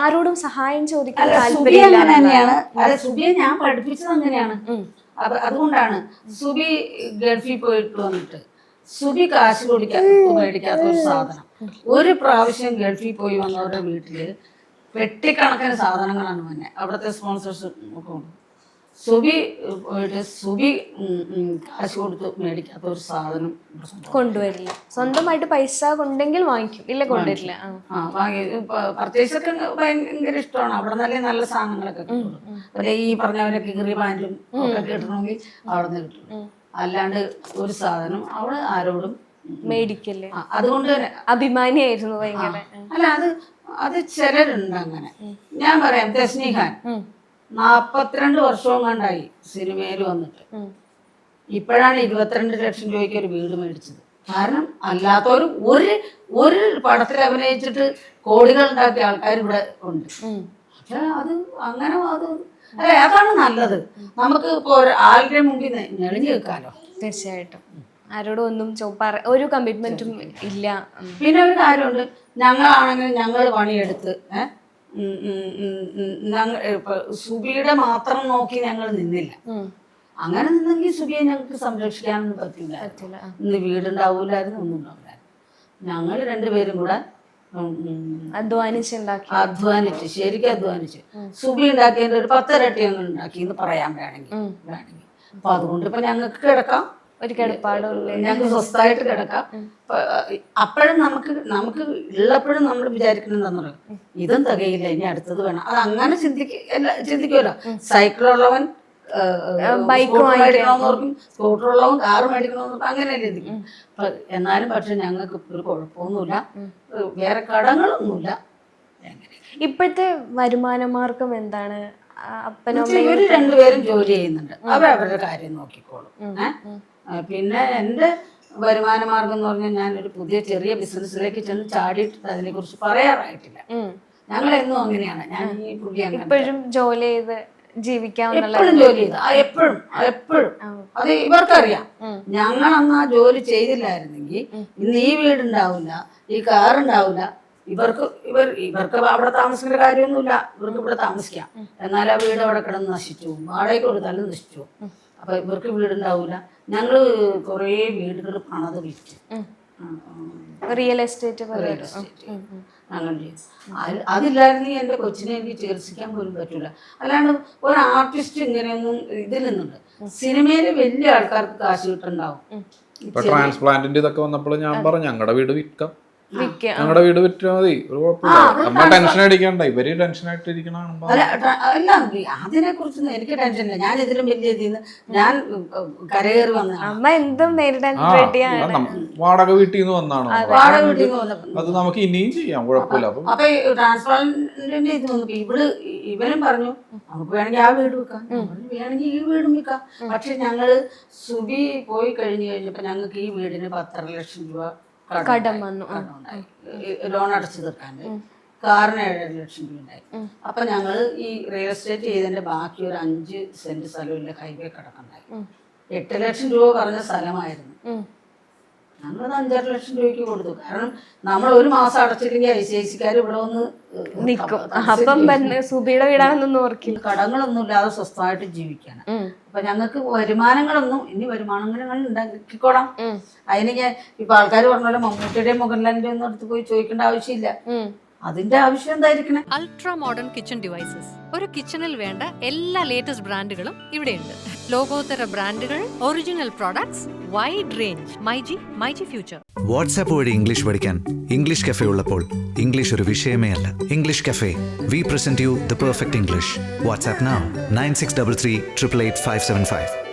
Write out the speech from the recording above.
ആരോടും സഹായം ചോദിക്കാൻ സുബി അങ്ങനെ തന്നെയാണ്. അതെ, സുബിയെ ഞാൻ പഠിപ്പിച്ചത് അങ്ങനെയാണ്. അതുകൊണ്ടാണ് സുബി ഗൾഫിൽ പോയിട്ട് വന്നിട്ട് സുബി കാശ് മേടിക്കാത്ത ഒരു സാധനം. ഒരു പ്രാവശ്യം ഗൾഫിൽ പോയി വന്നവരുടെ വീട്ടില് പെട്ടിക്കണക്കിന് സാധനങ്ങളാണ് തന്നെ അവിടുത്തെ സ്പോൺസേഴ്സ് കൊണ്ട്. സുബി പോയിട്ട് സുബി കാശ് കൊടുത്ത് മേടിക്കാത്ത ഒരു സാധനം കൊണ്ടുവരില്ല. സ്വന്തമായിട്ട് പൈസ കൊണ്ടെങ്കിൽ വാങ്ങിക്കും, ഇല്ല കൊണ്ടുവരില്ല. വാങ്ങി പർച്ചേസൊക്കെ ഭയങ്കര ഇഷ്ടമാണ്. അവിടെ നല്ല സാധനങ്ങളൊക്കെ കിട്ടും. അല്ലെ ഈ പറഞ്ഞവരെ കീറി പാൻറ്റും ഒക്കെ കിട്ടണമെങ്കിൽ അവിടെ നിന്ന് കിട്ടും. അല്ലാണ്ട് ഒരു സാധനം അവിടെ ആരോടും മേടിക്കല്ലേ. അതുകൊണ്ട് തന്നെ അഭിമാനിയായിരുന്നു ഭയങ്കര. അല്ല, അത് ചിലരുണ്ട് അങ്ങനെ. ഞാൻ പറയാം, തസ്നീഖാൻ 42 വർഷവും കണ്ടായി സിനിമയിൽ വന്നിട്ട്. ഇപ്പോഴാണ് 22 ലക്ഷം രൂപയ്ക്ക് ഒരു വീട് മേടിച്ചത്. കാരണം അല്ലാത്തവർ ഒരു പടത്തിൽ അഭിനയിച്ചിട്ട് കോടികൾ ഉണ്ടാക്കിയ ആൾക്കാർ ഇവിടെ ഉണ്ട്. പക്ഷെ അത് അങ്ങനെ അതാണ് നല്ലത്. നമുക്ക് ഇപ്പോൾ ആളുടെ മുമ്പിൽ ഞെളിഞ്ഞു വെക്കാലോ. തീർച്ചയായിട്ടും ആരോടും ഒന്നും ഒരു കമ്മിറ്റ്മെന്റും ഇല്ല. പിന്നെ ഒരു കാര്യമുണ്ട്, ഞങ്ങളാണെങ്കിൽ ഞങ്ങൾ പണിയെടുത്ത് സുബിയുടെ മാത്രം നോക്കി ഞങ്ങൾ നിന്നില്ല. അങ്ങനെ നിന്നെങ്കിൽ സുബിയെ ഞങ്ങൾക്ക് സംരക്ഷിക്കാനൊന്നും പറ്റില്ല. ഇന്ന് വീടുണ്ടാവൂലായിരുന്നു, ഒന്നും ഉണ്ടാവില്ലായിരുന്നു. ഞങ്ങൾ രണ്ടുപേരും കൂടെ അധ്വാനിച്ച് ശരിക്കും അധ്വാനിച്ച് സുബി ഉണ്ടാക്കിയതിന്റെ ഒരു 10 ഇരട്ടി ഞങ്ങൾ ഉണ്ടാക്കി എന്ന് പറയാൻ വേണമെങ്കിൽ. അപ്പൊ അതുകൊണ്ട് ഇപ്പൊ ഞങ്ങൾക്ക് കിടക്കാം, ഒരു കിടപ്പാടോ ഞങ്ങൾക്ക് സ്വസ്ഥമായിട്ട് കിടക്കാം. അപ്പോഴും നമുക്ക് ഉള്ളപ്പോഴും നമ്മൾ വിചാരിക്കണെന്താന്ന് ഇതും തികയില്ല, ഇനി അടുത്തത് വേണം. അത് അങ്ങനെ ചിന്തിക്കുമല്ലോ. സൈക്കിളുള്ളവൻ ബൈക്ക് മേടിക്കണമെന്നോർക്കും, സ്കൂട്ടറുള്ളവൻ കാറ് മേടിക്കണമെന്നോർക്കും, അങ്ങനെ ചിന്തിക്കും. എന്നാലും പക്ഷെ ഞങ്ങൾക്ക് ഒരു കുഴപ്പമൊന്നുമില്ല, വേറെ കടങ്ങളൊന്നുമില്ല. ഇപ്പോഴത്തെ വരുമാന മാർഗം എന്താണ്? ഇവര് രണ്ടുപേരും ജോലി ചെയ്യുന്നുണ്ട്, അവരവരുടെ കാര്യം നോക്കിക്കോളും. പിന്നെ എൻ്റെ വരുമാന മാർഗം എന്ന് പറഞ്ഞാൽ ഞാനൊരു പുതിയ ചെറിയ ബിസിനസ്സിലേക്ക് ചെന്ന് ചാടിയിട്ട് അതിനെ കുറിച്ച് പറയാറായിട്ടില്ല. ഞങ്ങൾ എന്നും അങ്ങനെയാണ്. ഞാൻ ഈ പുള്ളി എപ്പോഴും ജോലി ചെയ്ത് ജീവിക്കാവുന്ന എപ്പോഴും ജോലി ചെയ്ത് എപ്പോഴും അത് ഇവർക്കറിയാം. ഞങ്ങളന്ന് ആ ജോലി ചെയ്തില്ലായിരുന്നെങ്കിൽ ഇന്ന് ഈ വീടുണ്ടാവില്ല, ഈ കാറുണ്ടാവില്ല. ഇവർക്ക് അവിടെ താമസിക്കേണ്ട കാര്യമൊന്നുമില്ല, ഇവർക്ക് ഇവിടെ താമസിക്കാം. എന്നാൽ ആ വീട് അവിടെ കിടന്ന് നശിച്ചു, വാടകയ്ക്ക് കൊടുത്താലും നശിച്ചു. അപ്പൊ ഇവർക്ക് വീടുണ്ടാവില്ല. ഞങ്ങള് കുറേ വീടുകൾ പണത് വിറ്റ് റിയൽ എസ്റ്റേറ്റ് ഞങ്ങൾ ചെയ്തു. അതില്ലായിരുന്നെങ്കിൽ എൻ്റെ കൊച്ചിനെ എനിക്ക് ചികിത്സിക്കാൻ പോലും പറ്റൂല. അല്ലാണ്ട് ഒരു ആർട്ടിസ്റ്റ് ഇങ്ങനെയൊന്നും ഇതിൽ നിന്നുണ്ട്. സിനിമയിൽ വലിയ ആൾക്കാർക്ക് കാശ് കിട്ടുന്നുണ്ടാവും. ഇപ്പൊ ട്രാൻസ്പ്ലാന്റിന്റെ ഇതൊക്കെ വന്നപ്പോൾ ഞാൻ പറഞ്ഞു ഞങ്ങളുടെ വീട് വിൽക്കാം, ഞങ്ങളുടെ വീട് വിറ്റാൽ മതി, ഒരു കുഴപ്പമില്ല, നമ്മൾ ടെൻഷൻ അടിക്കണ്ട. ഇവര് ടെൻഷൻ ആയിട്ടിരിക്കണ അല്ല, അതിനെ കുറിച്ചൊന്നും എനിക്ക് ടെൻഷനില്ല. ഞാൻ ഇതിലും വലിയ ഇതിന്ന് ഞാൻ കരകയറി വന്നതാണ്. വാടക വീട്ടിൽ നിന്ന് വന്നാണ്, വാടക വീട്ടിൽ നിന്ന് വന്നപ്പോൾ അത് നമുക്ക് ഇനിയും ചെയ്യാം, കുഴപ്പമില്ല. അപ്പൊ ട്രാൻസ്പ്ലാന്റിന്റെ ഇത് വന്നപ്പോ ഇവരും പറഞ്ഞു നമുക്ക് വേണമെങ്കിൽ ആ വീട് വെക്കാം, വേണമെങ്കിൽ ഈ വീടും വെക്കാം. പക്ഷെ ഞങ്ങള് സുബി പോയി കഴിഞ്ഞപ്പോ ഞങ്ങൾക്ക് ഈ വീടിന് 10.5 ലക്ഷം രൂപ കടം വന്നു. ലോൺ അടച്ചു തീർക്കാണ്ട് കാറിന് 7.5 ലക്ഷം രൂപ ഉണ്ടായി. അപ്പൊ ഞങ്ങള് ഈ റിയൽ എസ്റ്റേറ്റ് ചെയ്തതിന്റെ ബാക്കി ഒരു 5 സെന്റ് സ്ഥലമില്ല, ഹൈവേ കിടക്കണ്ടായി. 8 ലക്ഷം രൂപ പറഞ്ഞ സ്ഥലമായിരുന്നു. ഞങ്ങളത് 5.5 ലക്ഷം രൂപയ്ക്ക് കൊടുത്തു. കാരണം നമ്മൾ ഒരു മാസം അടച്ചില്ലെങ്കിൽ ICICക്കാർ ഇവിടെ വന്ന് നിൽക്കും. അപ്പം സുബിയുടെ വീടാണെന്നൊന്നും ഓർക്കില്ല. കടങ്ങളൊന്നും ഇല്ലാതെ സ്വസ്ഥമായിട്ട് ജീവിക്കാണ്. അപ്പൊ ഞങ്ങൾക്ക് വരുമാനങ്ങളൊന്നും ഇനി വരുമാനങ്ങൾ ഉണ്ടാക്കിക്കോളാം. അതിന് ഞാൻ ഇപ്പൊ ആൾക്കാർ പറഞ്ഞ പോലെ മമ്മൂട്ടിയുടെയും മോഹൻലാലിന്റെ ഒന്നും അടുത്ത് പോയി ചോദിക്കേണ്ട ആവശ്യമില്ല. അതിന്റെ ആവശ്യം എന്തായിരിക്കണം? Ultra modern kitchen devices. ഒരു കിച്ചണിൽ വേണ്ട എല്ലാ ലേറ്റസ്റ്റ് ബ്രാൻഡുകളും ഇവിടെയുണ്ട്. ലോകോത്തര ബ്രാൻഡുകൾ, original products, wide range. MyG future. WhatsApp വഴി ഇംഗ്ലീഷ് പഠിക്കാൻ ഇംഗ്ലീഷ് കഫേ ഉള്ളപ്പോൾ ഇംഗ്ലീഷ് ഒരു വിഷയമേ അല്ല. English cafe, we present you the perfect English. WhatsApp now 9633 888 575.